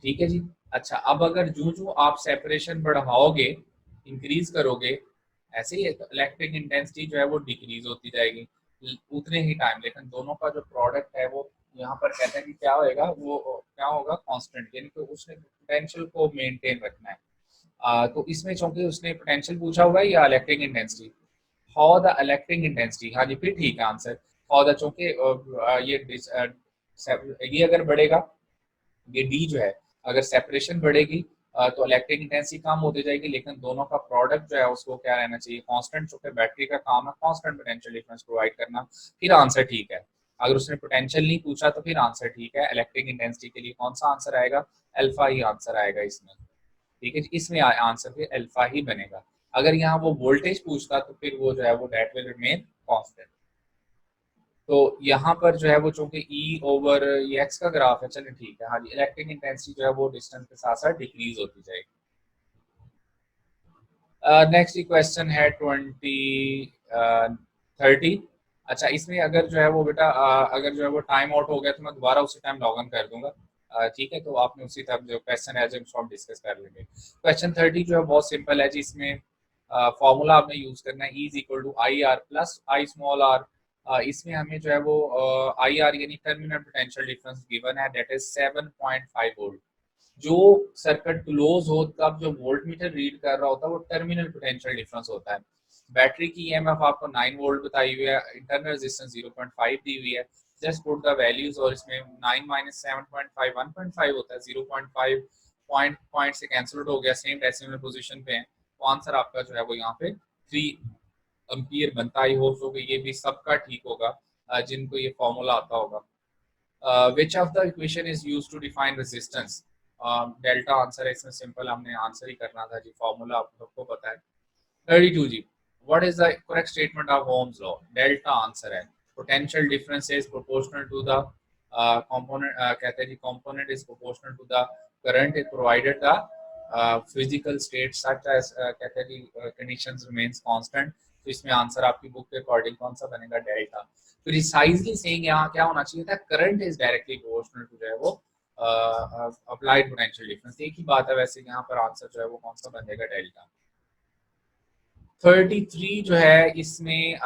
ठीक है जी। अच्छा अब अगर जूं जूं आप सेपरेशन बढ़ाओगे, इंक्रीज करोगे, ऐसे ही इलेक्ट्रिक इंटेंसिटी जो है वो डिक्रीज होती जाएगी उतने ही टाइम। लेकिन दोनों का जो प्रोडक्ट है वो यहाँ पर कहते हैं कि क्या होएगा, वो क्या होगा, कांस्टेंट, यानी कि उसने पोटेंशियल को मेंटेन रखना है। तो इसमें चूंकि उसने पोटेंशियल पूछा हुआ है या electric intensity, how the electric intensity, हाँ जी फिर ठीक है आंसर। हाउ द, चूंकि ये ये अगर बढ़ेगा, ये डी जो है, अगर सेपरेशन बढ़ेगी तो इलेक्ट्रिक इंटेंसिटी कम होती जाएगी, लेकिन दोनों का प्रोडक्ट जो है उसको क्या रहना चाहिए, कांस्टेंट। चूंकि बैटरी का काम है कांस्टेंट पोटेंशियल डिफरेंस प्रोवाइड करना, फिर आंसर ठीक है। अगर उसने पोटेंशियल नहीं पूछा तो फिर आंसर ठीक है। इलेक्ट्रिक इंटेंसिटी के लिए कौन सा आंसर आएगा, अल्फा ही आंसर आएगा इसमें। ठीक है, इसमें आंसर फिर अल्फा ही बनेगा। अगर यहाँ वो वोल्टेज पूछता तो फिर वो जो है वो दैट विल रिमेन कांस्टेंट। तो यहाँ पर जो है वो चूंकि ई ओवर ये एक्स का ग्राफ है, चलिए ठीक है। हाँ जी, इलेक्ट्रिक इंटेंसिटी जो है वो डिस्टेंस के साथ साथ डिक्रीज होती जाएगी। नेक्स्ट क्वेश्चन है 30। अच्छा, इसमें अगर जो है वो बेटा अगर जो है वो टाइम आउट हो गया तो मैं दोबारा उसी टाइम लॉग इन कर दूंगा। ठीक है, तो आपने उसी टाइम जो क्वेश्चन है जो हम डिस्कस कर लेंगे। क्वेश्चन 30 जो है बहुत सिंपल है जी। इसमें फॉर्मूला आपने यूज करना है, E is equal to I R plus I small R. इसमें हमें जो है वो आई आर यानी टर्मिनल पोटेंशियल डिफरेंस गिवन है, दैट इज 7.5 वोल्ट। जो सर्किट क्लोज हो तब जो वोल्ट मीटर रीड कर रहा होता है वो टर्मिनल पोटेंशियल डिफरेंस होता है। बैटरी की ईएमएफ आपको 9 वोल्ट बताई हुई है, इंटरनल रेजिस्टेंस 0.5 दी हुई है। जस्ट पुट द वैल्यूज, और इसमें 9 माइनस 7.5 1.5 होता है, 0.5 पॉइंट पॉइंट से कैंसिल हो गया, सेम डेसिमल पोजीशन पे है। तो आंसर आपका जो है वो यहाँ पे 3 एम्पियर बनता है। आई होप सो कि ये भी सबका ठीक होगा जिनको ये फॉर्मूला आता होगा। Which of the equation is used to define resistance, delta answer है इसमें। सिंपल हमने आंसर ही करना था जी, फॉर्मूला आप सबको पता है। 32 जी, what is the correct statement of Ohm's law, delta answer है। Potential difference is proportional to the component, कहते हैं जी component is proportional to the current is provided the physical state such as, कहते हैं जी कंडीशंस रिमेंस कांस्टेंट। तो इसमें answer आपकी book के अकॉर्डिंग कौन सा बनेगा, डेल्टा। प्रिसाइजली सेइंग यहाँ क्या होना चाहिए था, current is directly proportional to जो है वो अप्लाइड पोटेंशियल डिफरेंस। एक ही बात है वैसे, यहाँ पर आंसर जो है वो कौन सा बनेगा, डेल्टा। 33 जो है इसमें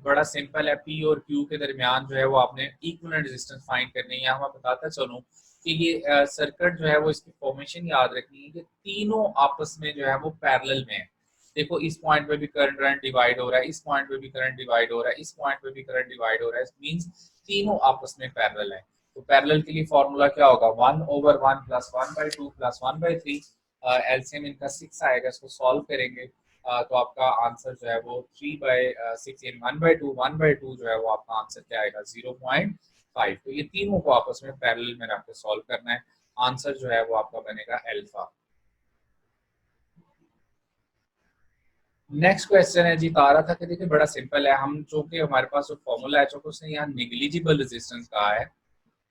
बड़ा सिंपल है। पी और क्यू के दरमियान जो है वो आपने इक्विवेलेंट रेजिस्टेंस फाइंड करनी है। यहाँ मैं बताता चलूँ कि ये सर्किट जो है वो इसकी फॉर्मेशन याद रखनी है कि तीनों आपस में जो है वो पैरेलल में है। देखो इस पॉइंट पे भी करंट डिवाइड हो रहा है, इस पॉइंट पे भी करंट डिवाइड हो रहा है, इस पॉइंट पे भी करंट डिवाइड हो रहा है, मींस तीनों आपस में पैरेलल है। तो पैरेलल के लिए फॉर्मूला क्या होगा, 1/1 प्लस 1/2 प्लस 1/3। एलसीएम इनका 6 आएगा, इसको सॉल्व करेंगे तो आपका आंसर जो है वो 3/6 यानी 1/2 जो है वो आपका आंसर क्या आएगा, 0.5। तो ये तीनों को आपस में पैरेलल में रख के सॉल्व करना है। आंसर जो है वो आपका बनेगा अल्फा। नेक्स्ट क्वेश्चन है जी, तारा था कि देखिए बड़ा सिंपल है। हम चूंकि हमारे पास जो फॉर्मूला है, चूंकि उसने यहाँ निग्लिजिबल रेजिस्टेंस कहा है।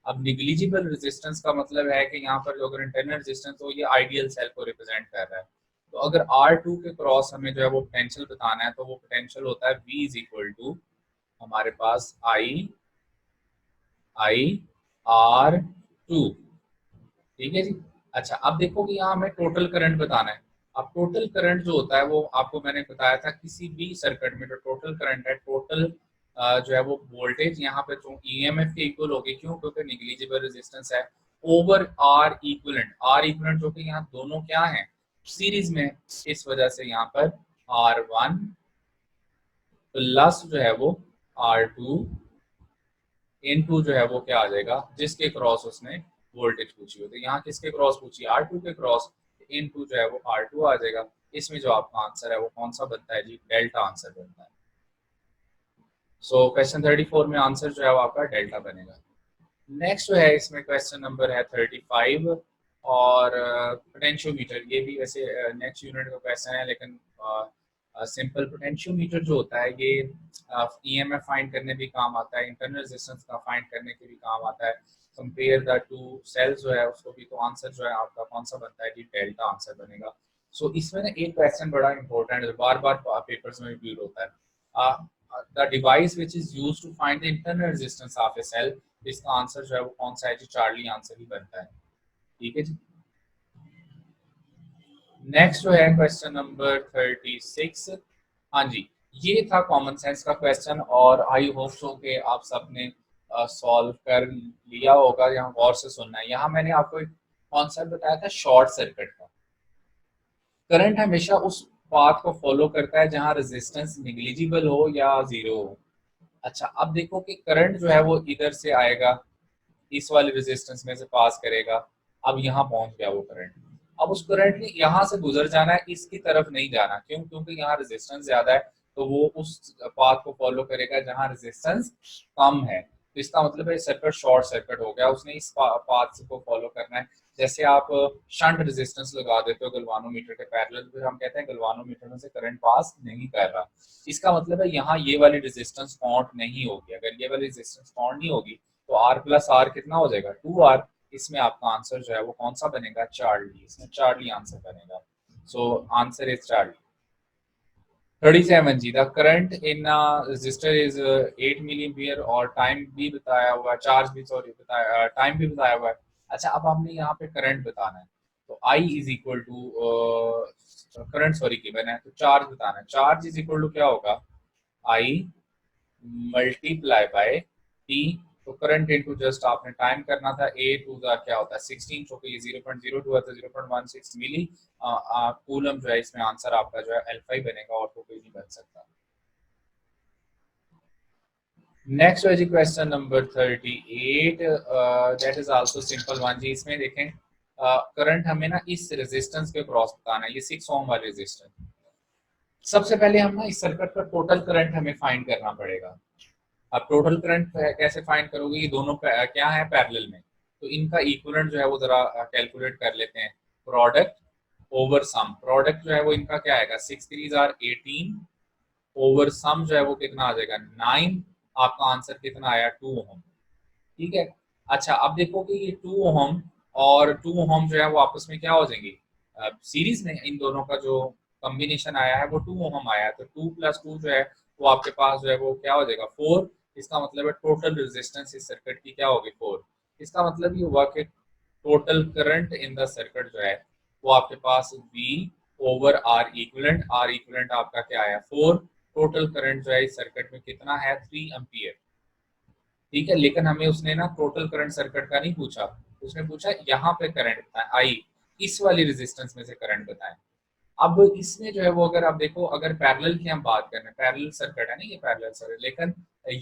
अब निग्लिजिबल रेजिस्टेंस का मतलब है कि यहाँ पर जो अगर इंटरनल रेजिस्टेंस हो ये आइडियल सेल को रिप्रेजेंट कर रहा है। तो अगर R2 के क्रॉस हमें जो है वो पोटेंशियल बताना है, तो वो पोटेंशियल होता है V इज इक्वल टू हमारे पास I R2। ठीक है जी। अच्छा, अब देखो कि यहाँ हमें टोटल करंट बताना है। अब टोटल करंट जो होता है वो आपको मैंने बताया था, किसी भी सर्किट में जो टोटल करंट है, टोटल जो है वो वोल्टेज यहाँ पे जो ईएमएफ के इक्वल होगी। क्यों, क्योंकि निग्लिजिबल रेजिस्टेंस है, over R equivalent. R equivalent जो कि यहाँ दोनों क्या है, सीरीज में। इस वजह से यहाँ पर R1 प्लस जो है वो R2 इनटू जो है वो क्या आ जाएगा, जिसके क्रॉस उसने वोल्टेज पूछी हो। तो यहाँ किसके क्रॉस पूछी, R2 के क्रॉस, इनटू जो है वो R2 आ जाएगा। इसमें जो आपका आंसर है वो कौन सा बनता है जी, डेल्टा आंसर बनता है। सो क्वेश्चन 34 में आंसर जो है वो आपका डेल्टा बनेगा। नेक्स्ट जो है इसमें क्वेश्चन नंबर है 35, और पोटेंशियोमीटर। ये भी वैसे नेक्स्ट यूनिट का क्वेश्चन है, लेकिन सिंपल पोटेंशियोमीटर जो होता है ये ईएमएफ फाइंड करने भी काम आता है, इंटरनल रेजिस्टेंस का फाइंड करने के भी काम आता है, कंपेयर द टू सेल्स जो है उसको भी। तो आंसर जो है आपका कौन सा बनता है जी, डेल्टा आंसर बनेगा। सो इसमें ना एक क्वेश्चन बड़ा इंपॉर्टेंट है, बार बार पेपर्स में रिपीट होता है। The device which is used to find the internal resistance of a cell, इसका आंसर जो है वो कौन सा है जी, चार्ली आंसर ही बनता है। ठीक है जी। नेक्स्ट जो है क्वेश्चन नंबर 36। हाँ जी, ये था कॉमन सेंस का क्वेश्चन, और आई होप सो कि आप सबने सॉल्व कर लिया होगा। यहाँ गौर से सुनना है। यहाँ मैंने आपको एक कॉन्सेप्ट बताया था शॉर्ट सर्किट का। करंट हमेशा उस पाथ को फॉलो करता है जहाँ रेजिस्टेंस निग्लिजिबल हो या जीरो हो। अच्छा, अब देखो कि करंट जो है वो इधर से आएगा, इस वाले रेजिस्टेंस में से पास करेगा। अब यहाँ पहुंच गया वो करंट। अब उस करंट ने यहाँ से गुजर जाना है, इसकी तरफ नहीं जाना। क्यों? क्योंकि यहाँ रेजिस्टेंस ज्यादा है, तो वो उस पाथ को फॉलो करेगा जहाँ रेजिस्टेंस कम है। तो इसका मतलब है सर्किट शॉर्ट सर्किट हो गया, उसने इस पाथ को फॉलो करना है। जैसे आप शंट रेजिस्टेंस लगा देते हो गलवानोमीटर के पैरेलल, फिर हम कहते हैं गलवानोमीटर में से करंट पास नहीं कर रहा। इसका मतलब है यहाँ ये वाली रेजिस्टेंस काउंट नहीं होगी। अगर ये वाली रेजिस्टेंस काउंट नहीं होगी तो आर प्लस आर कितना हो जाएगा? 2R। इसमें आपका आंसर जो है वो कौन सा बनेगा? चार्ली। इसमें चार्ली आंसर बनेगा। So answer is Charlie. 37 जी, the current in resistor is 8 milli ampere और टाइम भी बताया हुआ है, चार्ज भी, सॉरी बताया, टाइम भी बताया हुआ है। अच्छा, अब हमने यहाँ पे करंट बताना है, तो I is equal to current, sorry given है, तो चार्ज बताना है। चार्ज इज इक्वल टू क्या होगा? I multiply by T. तो करंट इनटू जस्ट आपने टाइम करना था, ए टू का क्या होता है 16, क्योंकि ये 0.02 है तो 0.16 मिली कूलम जो है। इसमें आंसर आपका जो है L5 बनेगा, और तो कोई नहीं बन सकता। नेक्स्ट है जी question number 38, that is also simple one जी। इसमें देखें करंट हमें ना इस रेजिस्टेंस के क्रॉस बताना है, ये 6 ओम वाला रेजिस्टेंस। सबसे पहले हम ना इस सर्किट का टोटल करंट हमें फाइंड करना पड़ेगा। अब टोटल करंट कैसे फाइंड करोगे? ये दोनों क्या है? पैरेलल में, तो इनका इक्विवेलेंट जो है वो जरा कैलकुलेट कर लेते हैं। प्रोडक्ट ओवर सम, प्रोडक्ट जो है वो इनका क्या आएगा? 6 3 आर 18 ओवर सम जो है वो कितना आ जाएगा? 9। आपका आंसर कितना आया? 2 ओम। ठीक है। अच्छा, अब देखो कि ये 2 ओम और 2 ओम जो है वो आपस में क्या हो जाएंगी? सीरीज में। इन दोनों का जो कॉम्बिनेशन आया है वो 2 ओम आया है, तो 2 + 2 जो है वो आपके पास जो है वो क्या हो जाएगा? 4। इसका मतलब है टोटल रेजिस्टेंस इस सर्किट की क्या होगी? 4। इसका मतलब ये हुआ कि total current in the circuit जो है वो आपके पास V over R equivalent. R equivalent आपका क्या आया? 4। टोटल करंट जो है इस सर्किट में कितना है? 3 एम्पियर। ठीक है, लेकिन हमें उसने ना टोटल करंट सर्किट का नहीं पूछा, उसने पूछा यहाँ पे करंट बताएं, आई इस वाली रेजिस्टेंस में से करंट बताएं। अब इसमें जो है वो अगर आप देखो, अगर पैरेलल की हम बात करें, पैरेलल सर्किट है ना, ये पैरेलल सर्किट, लेकिन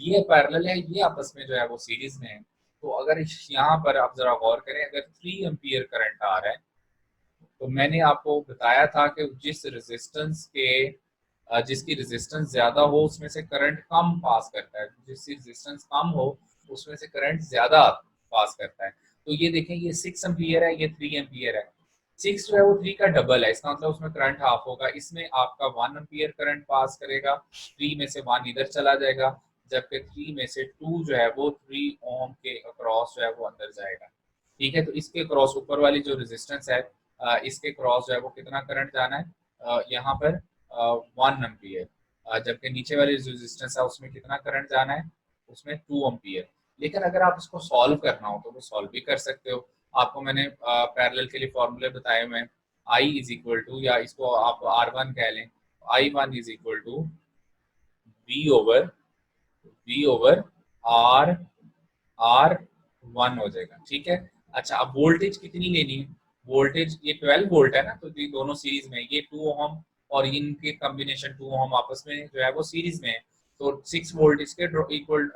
ये पैरेलल है, ये आपस में जो है वो सीरीज में है। तो अगर यहाँ पर आप जरा गौर करें, अगर 3 एम्पियर करंट आ रहा है, तो मैंने आपको बताया था कि जिस रेजिस्टेंस के जिसकी रेजिस्टेंस ज्यादा हो उसमें से करंट कम पास करता है, जिसकी रेजिस्टेंस कम हो उसमें से करंट ज्यादा पास करता है। तो ये देखें, ये 6 एम्पियर है, ये 3 एम्पियर है। 6 जो है वो 3 का डबल है, इसका मतलब उसमें करंट हाफ होगा। इसमें आपका 1 एम्पियर करंट पास करेगा, 3 में से 1 इधर चला जाएगा, जबकि 3 में से 2 जो है वो 3 ओम के अक्रॉस जो है वो अंदर जाएगा। ठीक है, तो इसके क्रॉस ऊपर वाली जो रेजिस्टेंस है, इसके क्रॉस जो है वो कितना करंट जाना है? यहाँ पर 1 एम्पियर। जबकि नीचे वाली जो रेजिस्टेंस है उसमें कितना करंट जाना है? उसमें 2 एम्पियर। लेकिन अगर आप इसको सॉल्व करना हो तो वो सॉल्व भी कर सकते हो। आपको मैंने पैरेलल के लिए फॉर्मूले बताए हुए हैं। आई इज इक्वल टू, या इसको आप R1 कह लें, I1 is equal to V over R R1 हो जाएगा। ठीक है। अच्छा, अब वोल्टेज कितनी लेनी है? वोल्टेज ये 12 वोल्ट है ना, तो ये दोनों सीरीज में, ये 2 ओम और इनके कॉम्बिनेशन 2 ओम आपस में जो है वो सीरीज में है। तो 6 वोल्ट इसके इक्वल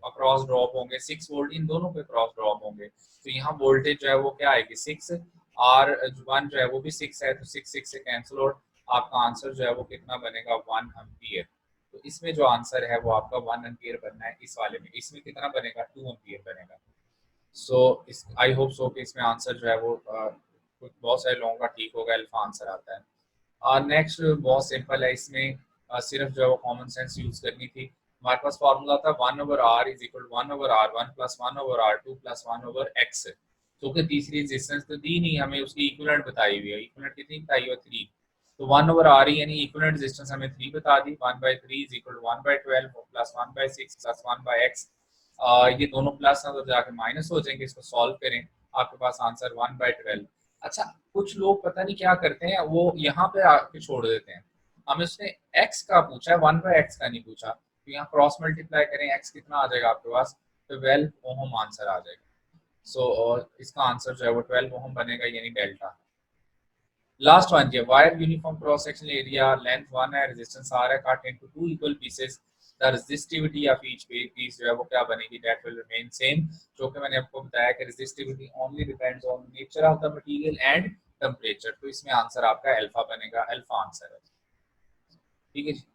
अक्रॉस ड्रॉप होंगे, 6 वोल्ट इन दोनों पे क्रॉस ड्रॉप होंगे। तो यहाँ वोल्टेज जो है वो क्या आएगी? 6। R1 जो है वो भी 6 है, तो 6 से कैंसिल आउट। आपका आंसर जो है वो कितना बनेगा? 1 एम्पियर। तो इसमें जो आंसर है वो आपका 1 एम्पियर बनना है इस वाले में। इसमें कितना बनेगा? 2 एम्पियर बनेगा। सो इस आई होप सो कि इसमें आंसर जो है वो कुछ बहुत सारे लोगों का ठीक होगा, अल्फा आंसर आता है। नेक्स्ट बहुत सिंपल है, इसमें सिर्फ जो है वो कॉमन सेंस यूज करनी थी। हमारे पास फॉर्मूला था 1/r is equal 1/r1 plus 1/r2 plus 1/x। तो कि तीसरी रेजिस्टेंस तो दी नहीं, हमें उसकी इक्विवेलेंट बताई हुई है। इक्विवेलेंट कितनी बताई हुई है? 3। तो 1/r यानी इक्विवेलेंट रेजिस्टेंस हमें 3 बता दी। 1/3 is equal 1/12 plus 1/6 plus 1/x। ये दोनों प्लस ना तो जाके माइनस हो जाएंगे। इसको सॉल्व करें, आपके पास आंसर 1/12। अच्छा, कुछ लोग पता नहीं क्या करते हैं, वो यहाँ पे आके छोड़ देते हैं। हमें उसने x का पूछा है, 1/x का नहीं पूछा। तो यहाँ क्रॉस मल्टीप्लाई करें, x कितना आ जाएगा आपके पास? 12 ओम आंसर आ जाएगा। सो और इसका आंसर जो है वो 12 ओम बनेगा, यानी डेल्टा। लास्ट वन जी, wire uniform cross sectional area, length 1 है, रेजिस्टेंस R है, cut into 2 equal pieces. The resistivity of each piece जो है वो क्या बनेगी, दैट विल रिमेन सेम, जो कि मैंने आपको बताया कि resistivity only depends on nature of the material and temperature. तो इसमें आंसर आपका अल्फा बनेगा, अल्फा आंसर है। ठीक है जी।